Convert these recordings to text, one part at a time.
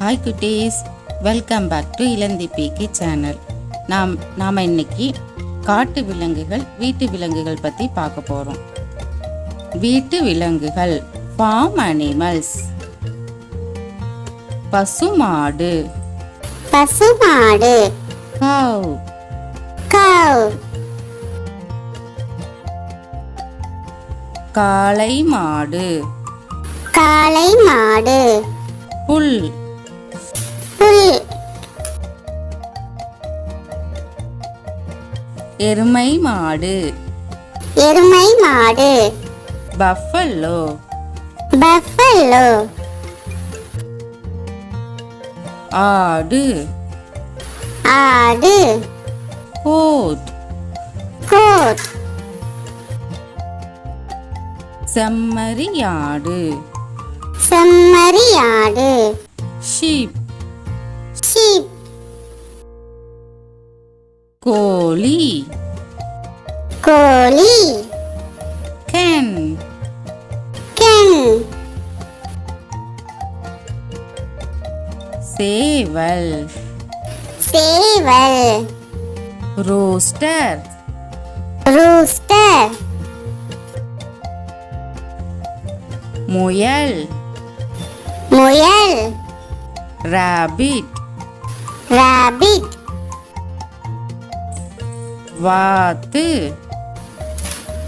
Hi குட்டீஸ், welcome back to Ilanthi PK channel. நாம் இன்னைக்கு காட்டு விலங்குகள், வீட்டு விலங்குகள் பற்றி பார்க்க போகிறோம். வீட்டு விலங்குகள், ஃபார்ம் அனிமல்ஸ். பசுமாடு, பசுமாடு. கவ், கவ். காளை மாடு, காளை மாடு. புல், புல். எருமை மாடு, எருமை மாடு. Buffalo, buffalo. ஆடு, ஆடு. Goat, goat. செம்மறியாடு, செம்மறியாடு. Sheep, sheep. கோழி, கோழி. Hen, hen. சேவல், சேவல். Rooster, rooster. முயல், முயல். Rabbit, rabbit. வாத்து,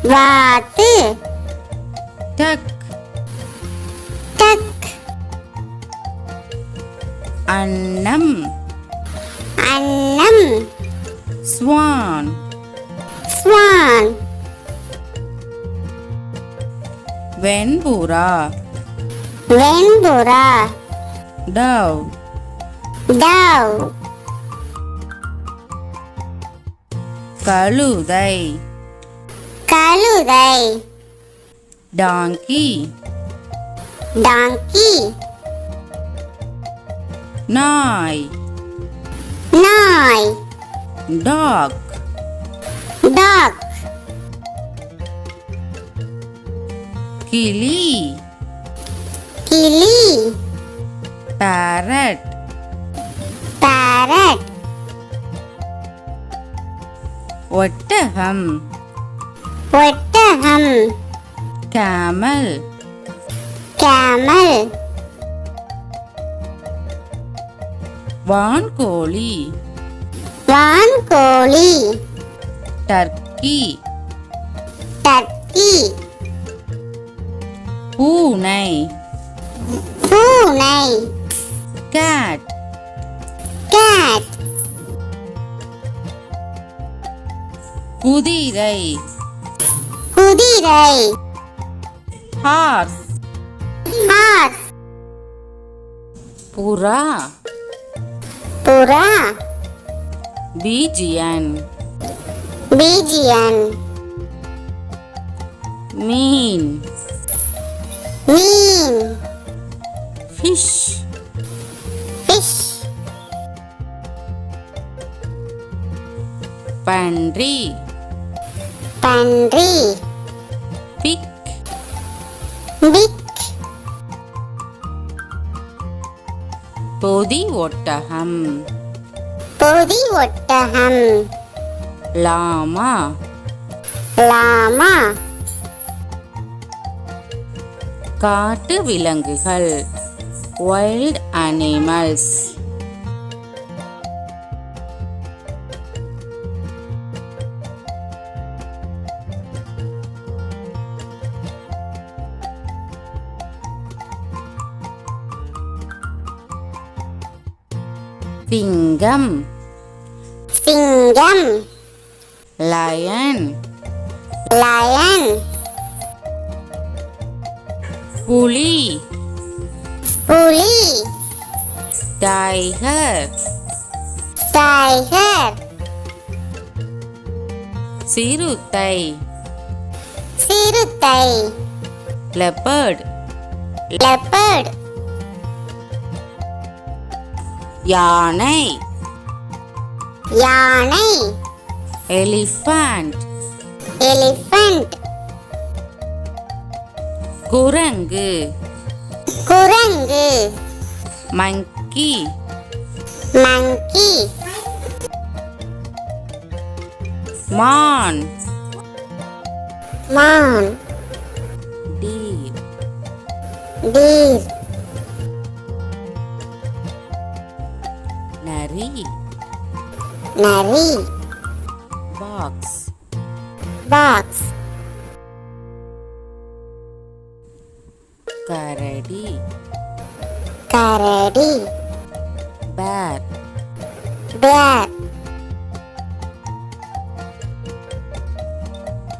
வாத்து. Duck, duck. அன்னம், அன்னம். Swan, swan. வெண்புறா, வெண்புறா. Dove, dove. கழுதை, கழுதை. Donkey, donkey. நாய், நாய். Dog, dog. கிளி, கிளி. Parrot, parrot. ஒட்டகம், ஒட்டகம். Camel, camel. வான்கோழி, வான்கோழி. Turkey, turkey. பூனை, பூனை. Cat, cat. குதிரை, குதிரை. Horse, horse. புறா, புறா. Pigeon, pigeon. மீன், மீன். Fish, fish. பன்றி, பன்றி. Pig, pig. பொதி ஒட்டகம், பொதி ஒட்டகம். லாமா, லாமா. காட்டு விலங்குகள், வைல்ட் அனிமல்ஸ். சிங்கம், சிங்கம். Lion, lion. புலி, புலி. Tiger, tiger. சிறுத்தை, சிறுத்தை. Leopard, leopard. யானை, யானை. Elephant, elephant. குரங்கு, குரங்கு. monkey, monkey, man, man, deer, deer, nari, nari, box, box, karadi, karadi, bear, bear,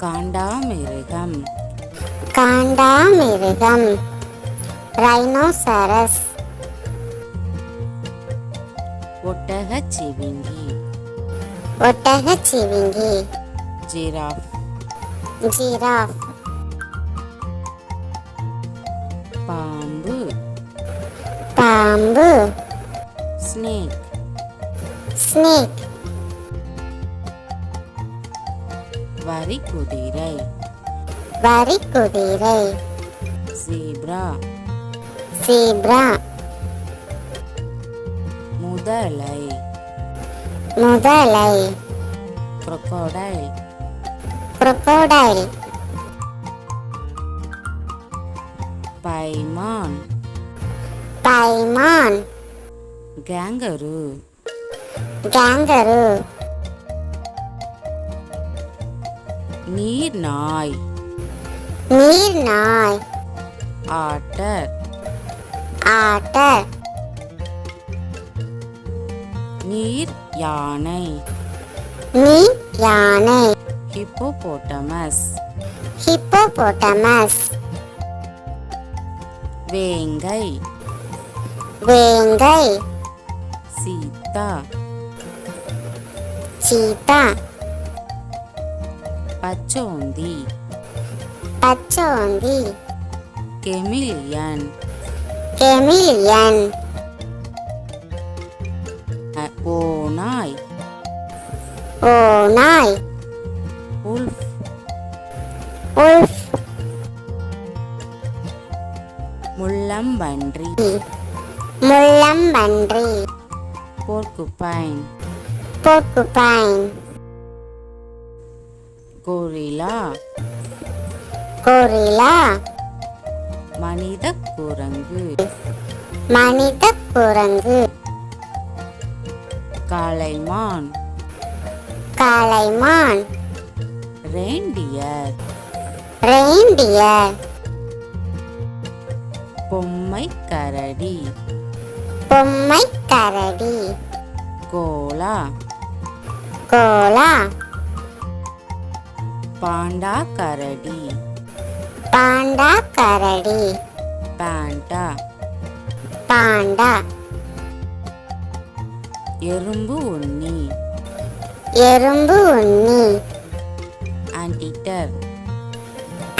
காண்டாமிருகம், காண்டாமிருகம், rhinoceros, ஒட்டகச்சிவிங்கி, ஒட்டகச்சிவிங்கி, ஜிராஃப், giraffe, பாம்பு, பாம்பு, snake, snake, வரிக்குதிரை, வரிக்குதிரை, zebra, zebra, முதலை, முதலை, crocodile, crocodile, பைமான், paiman, kangaroo, kangaroo, நீர்நாய், நீர்நாய், order, otter, நீர் யானை, நீர் யானை, hippopotamus, hippopotamus, வேங்கை, வேங்கை, சீத்தா, cheetah, பச்சோந்தி, பச்சோந்தி, கெமிலியன், chameleon, ஓநாய், ஓநாய், wolf, wolf, முள்ளம்பன்றி, முள்ளம்பன்றி, போர்க்குபைன், porcupine, gorilla, gorilla, மனித குரங்கு, மனித குரங்கு, காளைமான், காளைமான், ரெயின்டியர், reindeer, பொம்மை கரடி, பொம்மை கரடி, கோலா, கோலா, பாண்டா கரடி, பாண்டா கரடி, பாண்டா, பாண்டா, எறும்பு உண்ணி, எறும்பு உண்ணி, ஆன்டிட்டர்,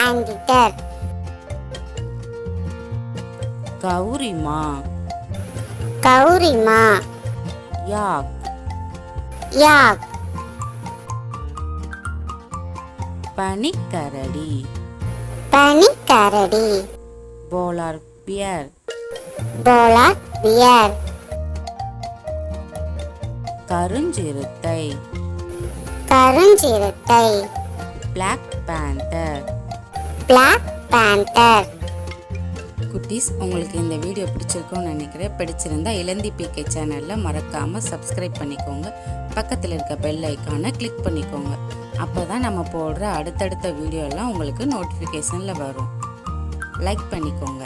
anteater, கௌரிமா, கௌரிமா, யாக், yak, பனிக்கரடி, பனிக்கரடி, போலார் பியர், polar bear, கருஞ்சிறுத்தை, கருஞ்சிறுத்தை, பிளாக் பேந்தர். black panther. குட்டீஸ், உங்களுக்கு இந்த வீடியோ பிடிச்சிருக்கும்னு நினைக்கிறேன். பிடிச்சிருந்தா இளந்தி பிகே சேனலில் மறக்காமல் சப்ஸ்கிரைப் பண்ணிக்கோங்க. பக்கத்தில் இருக்க பெல் ஐக்கானை கிளிக் பண்ணிக்கோங்க. அப்போ தான் நம்ம போடுற அடுத்தடுத்த வீடியோலாம் உங்களுக்கு நோட்டிஃபிகேஷனில் வரும். லைக் பண்ணிக்கோங்க.